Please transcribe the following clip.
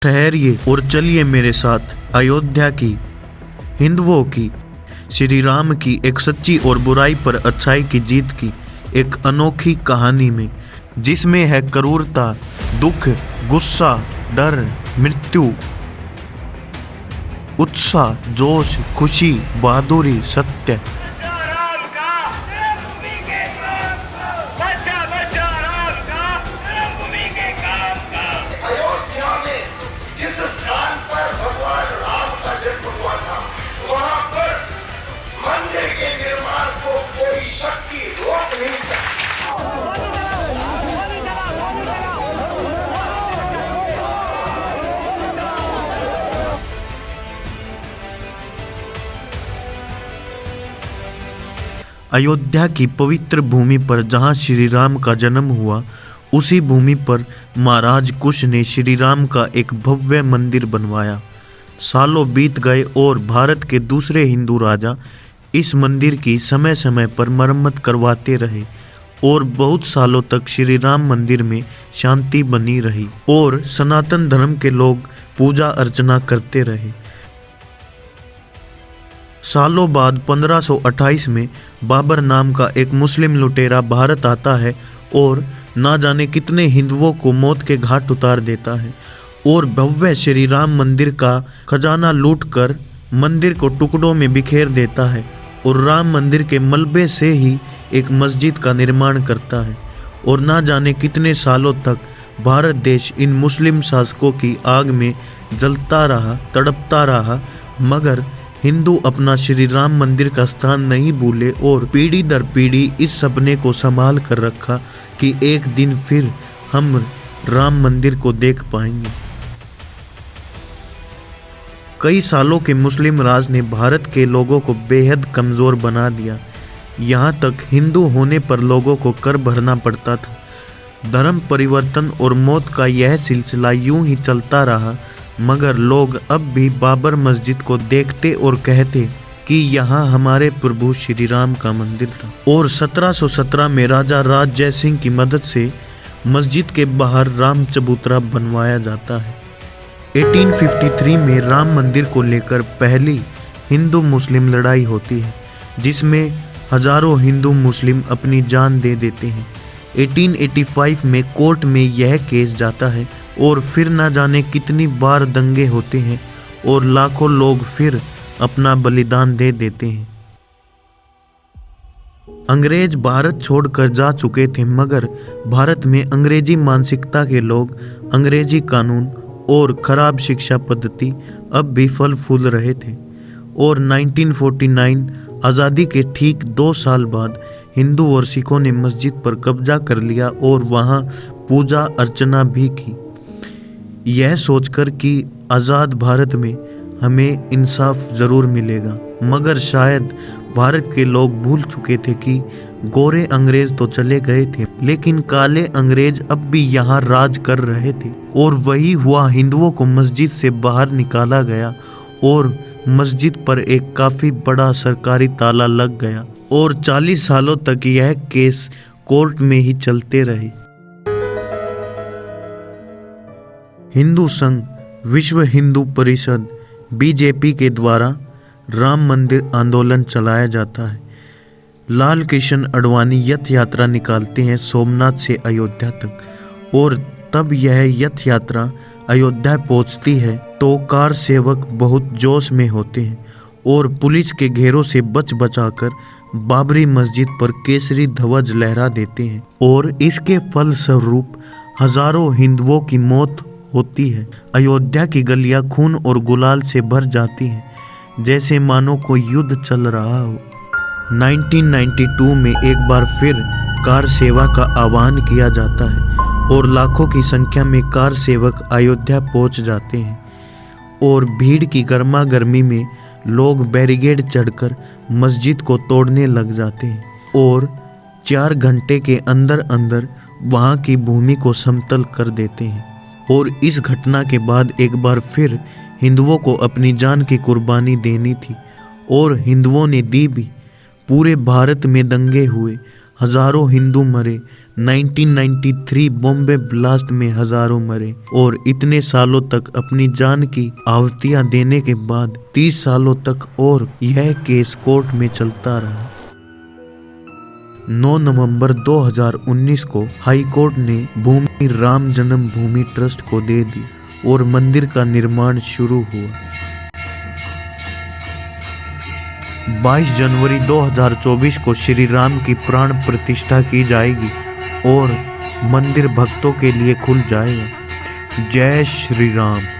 ठहरिए और चलिए मेरे साथ अयोध्या की, हिंदुओं की, श्री राम की एक सच्ची और बुराई पर अच्छाई की जीत की एक अनोखी कहानी में, जिसमें है क्रूरता, दुख, गुस्सा, डर, मृत्यु, उत्साह, जोश, खुशी, बहादुरी, सत्य। अयोध्या में जिस स्थान पर भगवान राम का जन्म हुआ था, वहां पर मंदिर के निर्माण को कोई शक्ति रोक नहीं सकती। अयोध्या की पवित्र भूमि पर जहाँ श्री राम का जन्म हुआ, उसी भूमि पर महाराज कुश ने श्री राम का एक भव्य मंदिर बनवाया। सालों बीत गए और भारत के दूसरे हिंदू राजा इस मंदिर की समय समय पर मरम्मत करवाते रहे और बहुत सालों तक श्री राम मंदिर में शांति बनी रही और सनातन धर्म के लोग पूजा अर्चना करते रहे। सालों बाद 1528 में बाबर नाम का एक मुस्लिम लुटेरा भारत आता है और ना जाने कितने हिंदुओं को मौत के घाट उतार देता है और भव्य श्री राम मंदिर का खजाना लूटकर मंदिर को टुकड़ों में बिखेर देता है और राम मंदिर के मलबे से ही एक मस्जिद का निर्माण करता है। और ना जाने कितने सालों तक भारत देश इन मुस्लिम शासकों की आग में जलता रहा, तड़पता रहा, मगर हिंदू अपना श्री राम मंदिर का स्थान नहीं भूले और पीढ़ी दर पीढ़ी इस सपने को संभाल कर रखा कि एक दिन फिर हम राम मंदिर को देख पाएंगे। कई सालों के मुस्लिम राज ने भारत के लोगों को बेहद कमज़ोर बना दिया। यहाँ तक हिंदू होने पर लोगों को कर भरना पड़ता था। धर्म परिवर्तन और मौत का यह सिलसिला यूं ही चलता रहा, मगर लोग अब भी बाबर मस्जिद को देखते और कहते कि यहाँ हमारे प्रभु श्री राम का मंदिर था। और 1717 में राजा राज जय सिंह की मदद से मस्जिद के बाहर राम चबूतरा बनवाया जाता है। 1853 में राम मंदिर को लेकर पहली हिंदू मुस्लिम लड़ाई होती है, जिसमें हजारों हिंदू मुस्लिम अपनी जान दे देते हैं। 1885 में कोर्ट में यह केस जाता है और फिर ना जाने कितनी बार दंगे होते हैं और लाखों लोग फिर अपना बलिदान दे देते हैं। अंग्रेज भारत छोड़कर जा चुके थे, मगर भारत में अंग्रेजी मानसिकता के लोग, अंग्रेजी कानून और खराब शिक्षा पद्धति अब भी फल फूल रहे थे। और 1949 आज़ादी के ठीक 2 साल बाद हिंदू और सिखों ने मस्जिद पर कब्जा कर लिया और वहाँ पूजा अर्चना भी की, यह सोचकर कि आज़ाद भारत में हमें इंसाफ ज़रूर मिलेगा। मगर शायद भारत के लोग भूल चुके थे कि गोरे अंग्रेज तो चले गए थे, लेकिन काले अंग्रेज अब भी यहाँ राज कर रहे थे। और वही हुआ, हिंदुओं को मस्जिद से बाहर निकाला गया और मस्जिद पर एक काफ़ी बड़ा सरकारी ताला लग गया और 40 सालों तक यह केस कोर्ट में ही चलते रहे। हिंदू संघ, विश्व हिंदू परिषद, बीजेपी के द्वारा राम मंदिर आंदोलन चलाया जाता है। लाल कृष्ण आडवाणी यथ यात्रा निकालते हैं सोमनाथ से अयोध्या तक और तब यह यथ यात्रा अयोध्या पहुंचती है तो कार सेवक बहुत जोश में होते हैं और पुलिस के घेरों से बच बचाकर बाबरी मस्जिद पर केसरी ध्वज लहरा देते हैं और इसके फलस्वरूप हजारों हिंदुओं की मौत होती है। अयोध्या की गलियां खून और गुलाल से भर जाती हैं, जैसे मानो कोई युद्ध चल रहा हो। 1992 में एक बार फिर कार सेवा का आह्वान किया जाता है और लाखों की संख्या में कार सेवक अयोध्या पहुंच जाते हैं और भीड़ की गर्मा गर्मी में लोग बैरिकेड चढ़कर मस्जिद को तोड़ने लग जाते हैं और 4 घंटे के अंदर अंदर वहां की भूमि को समतल कर देते हैं। और इस घटना के बाद एक बार फिर हिंदुओं को अपनी जान की कुर्बानी देनी थी और हिंदुओं ने दी भी। पूरे भारत में दंगे हुए, हजारों हिंदू मरे, 1993 बॉम्बे ब्लास्ट में हजारों मरे और इतने सालों तक अपनी जान की आहुतियां देने के बाद 30 सालों तक और यह केस कोर्ट में चलता रहा। 9 नवंबर 2019 को हाई कोर्ट ने भूमि राम जन्मभूमि ट्रस्ट को दे दी और मंदिर का निर्माण शुरू हुआ। 22 जनवरी 2024 को श्री राम की प्राण प्रतिष्ठा की जाएगी और मंदिर भक्तों के लिए खुल जाएगा। जय श्री राम।